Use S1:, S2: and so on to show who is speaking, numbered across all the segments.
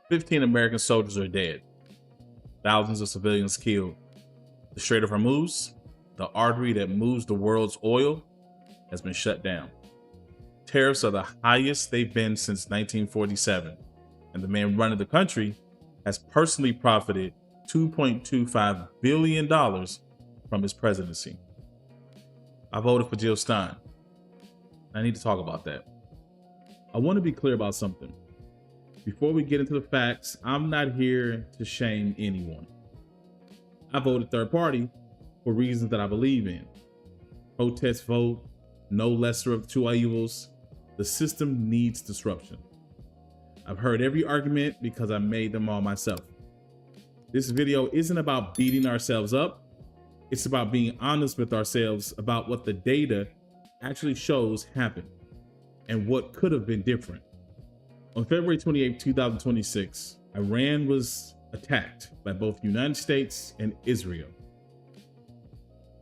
S1: 15 American soldiers are dead. Thousands of civilians killed. The Strait of Hormuz, the artery that moves the world's oil, has been shut down. Tariffs are the highest they've been since 1947, and the man running the country has personally profited $2.25 billion from his presidency. I voted for Jill Stein. I need to talk about that. I want to be clear about something. Before we get into the facts, I'm not here to shame anyone. I voted third party for reasons that I believe in. Protest vote, no lesser of two evils. The system needs disruption. I've heard every argument because I made them all myself. This video isn't about beating ourselves up. It's about being honest with ourselves about what the data actually shows happened and what could have been different. On February 28, 2026, Iran was attacked by both the United States and Israel.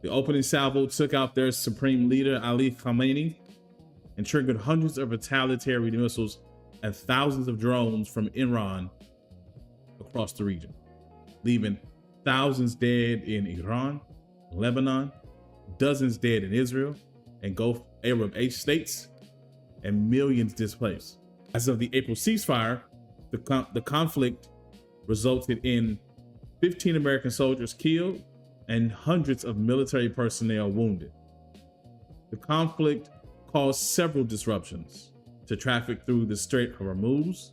S1: The opening salvo took out their supreme leader, Ali Khamenei, and triggered hundreds of retaliatory missiles and thousands of drones from Iran across the region, leaving thousands dead in Iran, Lebanon, dozens dead in Israel and Gulf Arab states, and millions displaced. As of the April ceasefire, the conflict resulted in 15 American soldiers killed and hundreds of military personnel wounded. The conflict caused several disruptions to traffic through the Strait of Hormuz,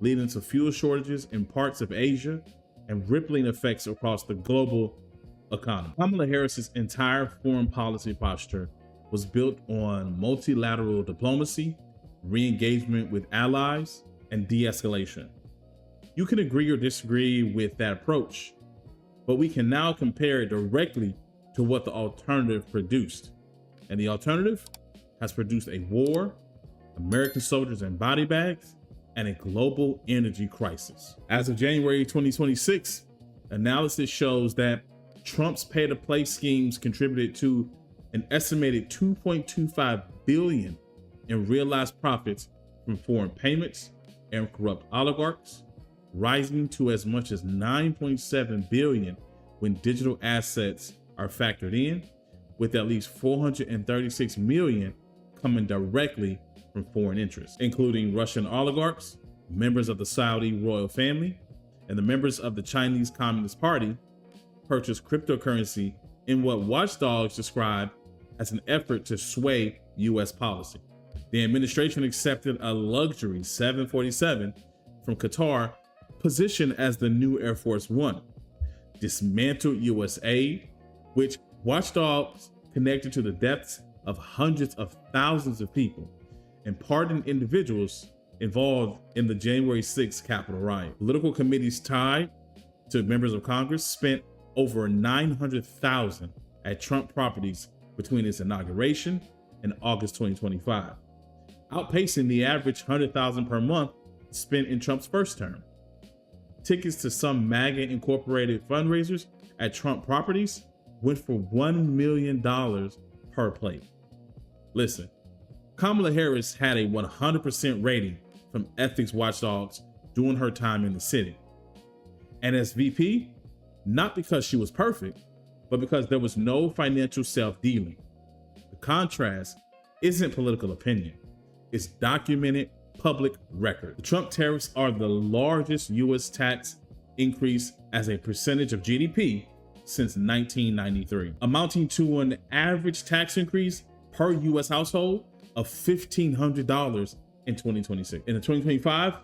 S1: leading to fuel shortages in parts of Asia and rippling effects across the global economy. Kamala Harris's entire foreign policy posture was built on multilateral diplomacy, re-engagement with allies, and de-escalation. You can agree or disagree with that approach, but we can now compare it directly to what the alternative produced. And the alternative has produced a war, American soldiers in body bags, and a global energy crisis. As of January 2026, analysis shows that Trump's pay-to-play schemes contributed to an estimated $2.25 billion in realized profits from foreign payments and corrupt oligarchs, rising to as much as $9.7 billion when digital assets are factored in, with at least $436 million coming directly from foreign interests, including Russian oligarchs, members of the Saudi royal family, and the members of the Chinese Communist Party purchased cryptocurrency in what watchdogs describe as an effort to sway U.S. policy. The administration accepted a luxury 747 from Qatar, positioned as the new Air Force One, dismantled U.S. aid, which watchdogs connected to the deaths of hundreds of thousands of people, and pardoned individuals involved in the January 6th Capitol riot. Political committees tied to members of Congress spent over $900,000 at Trump properties between its inauguration and August 2025, outpacing the average $100,000 per month spent in Trump's first term. Tickets to some MAGA incorporated fundraisers at Trump properties went for $1 million per plate. Listen, Kamala Harris had a 100% rating from ethics watchdogs during her time in the city. And as VP, not because she was perfect, but because there was no financial self-dealing. The contrast isn't political opinion. It's documented public record. The Trump tariffs are the largest U.S. tax increase as a percentage of GDP since 1993, amounting to an average tax increase per U.S. household of $1,500 in 2026. In 2025,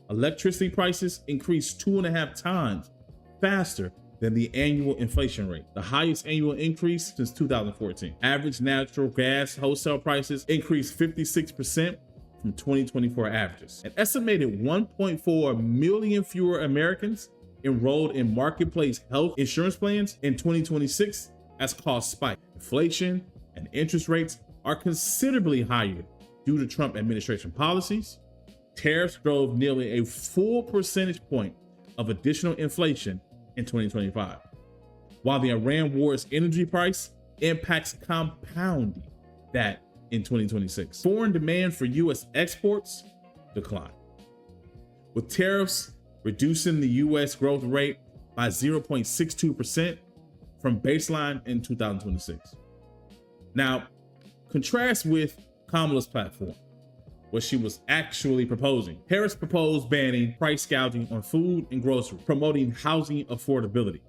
S1: electricity prices increased 2.5 times faster than the annual inflation rate, the highest annual increase since 2014. Average natural gas wholesale prices increased 56% from 2024 averages. An estimated 1.4 million fewer Americans enrolled in marketplace health insurance plans in 2026 as costs spike. Inflation and interest rates are considerably higher due to Trump administration policies. Tariffs drove nearly a full percentage point of additional inflation in 2025, while the Iran war's energy price impacts compounding that in 2026. Foreign demand for U.S. exports declined. With tariffs reducing the US growth rate by 0.62% from baseline in 2026. Now, contrast with Kamala's platform, what she was actually proposing. Harris proposed banning price gouging on food and groceries, promoting housing affordability,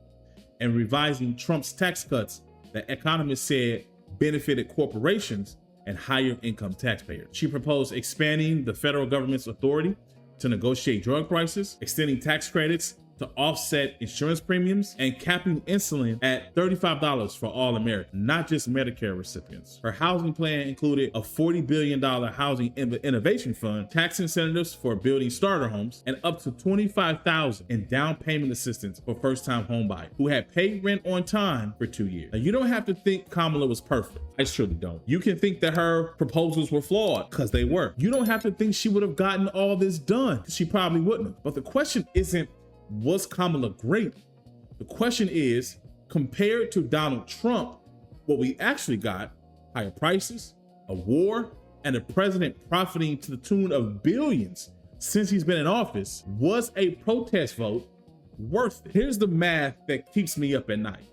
S1: and revising Trump's tax cuts that economists said benefited corporations and higher income taxpayers. She proposed expanding the federal government's authority to negotiate drug prices, extending tax credits to offset insurance premiums, and capping insulin at $35 for all Americans, not just Medicare recipients. Her housing plan included a $40 billion housing innovation fund, tax incentives for building starter homes, and up to $25,000 in down payment assistance for first-time homebuyers who had paid rent on time for 2 years. Now, you don't have to think Kamala was perfect. I surely don't. You can think that her proposals were flawed, because they were. You don't have to think she would have gotten all this done, because she probably wouldn't have. But the question isn't, was Kamala great? The question is, compared to Donald Trump, what we actually got, higher prices, a war, and a president profiting to the tune of billions since he's been in office, was a protest vote worth it? Here's the math that keeps me up at night.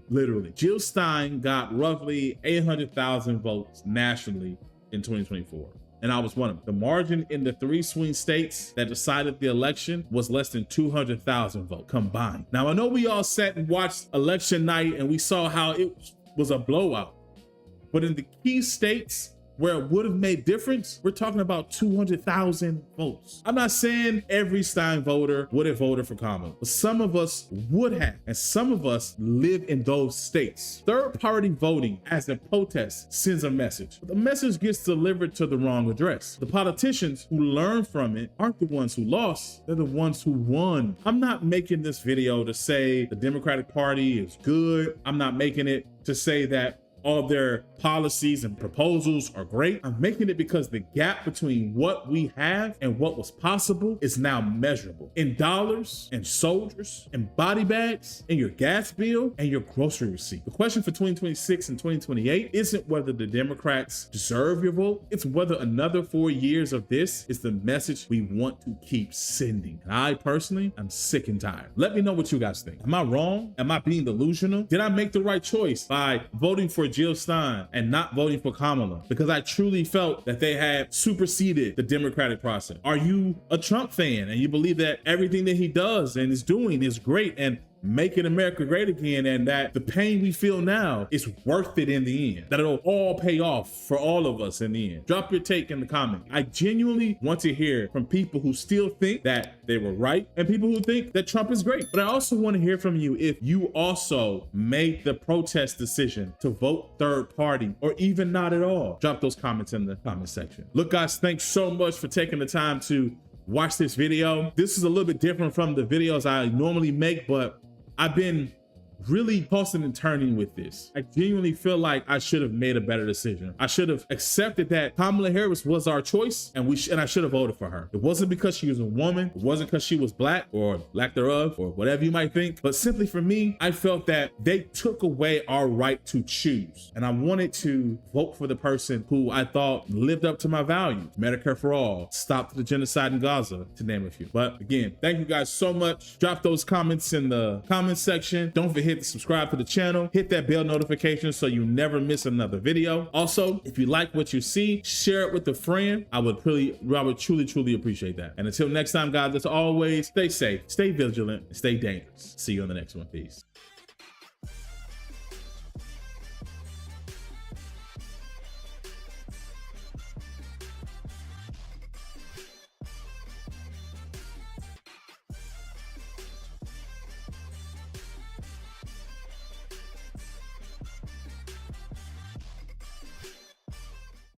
S1: Literally, Jill Stein got roughly 800,000 votes nationally in 2024. And I was one of them. The margin in the 3 swing states that decided the election was less than 200,000 votes combined. Now, I know we all sat and watched election night and we saw how it was a blowout. But in the key states where it would have made difference, we're talking about 200,000 votes. I'm not saying every Stein voter would have voted for Kamala, but some of us would have, and some of us live in those states. Third-party voting as a protest sends a message, but the message gets delivered to the wrong address. The politicians who learn from it aren't the ones who lost, they're the ones who won. I'm not making this video to say the Democratic Party is good. I'm not making it to say that all their policies and proposals are great. I'm making it because the gap between what we have and what was possible is now measurable in dollars and soldiers and body bags and your gas bill and your grocery receipt. The question for 2026 and 2028 isn't whether the Democrats deserve your vote. It's whether another 4 years of this is the message we want to keep sending. And I personally am sick and tired. Let me know what you guys think. Am I wrong? Am I being delusional? Did I make the right choice by voting for Jill Stein and not voting for Kamala because I truly felt that they had superseded the democratic process? Are you a Trump fan and you believe that everything that he does and is doing is great and making America great again, and that the pain we feel now is worth it in the end, that it'll all pay off for all of us in the end? Drop your take in the comment. I genuinely want to hear from people who still think that they were right and people who think that Trump is great. But I also want to hear from you if you also made the protest decision to vote third party or even not at all. Drop those comments in the comment section. Look, guys, thanks so much for taking the time to watch this video. This is a little bit different from the videos I normally make, but I've been really tossing and turning with this. I genuinely feel like I should have made a better decision. I should have accepted that Kamala Harris was our choice, and I should have voted for her. It wasn't because she was a woman. It wasn't because she was black or lack thereof or whatever you might think, but simply for me, I felt that they took away our right to choose. And I wanted to vote for the person who I thought lived up to my values. Medicare for all, stop the genocide in Gaza, to name a few. But again, thank you guys so much. Drop those comments in the comment section. Don't forget to subscribe to the channel, hit that bell notification so you never miss another video. Also, if you like what you see, share it with a friend. I would truly appreciate that. And until next time, guys, as always, stay safe, stay vigilant, and stay dangerous. See you on the next one. Peace.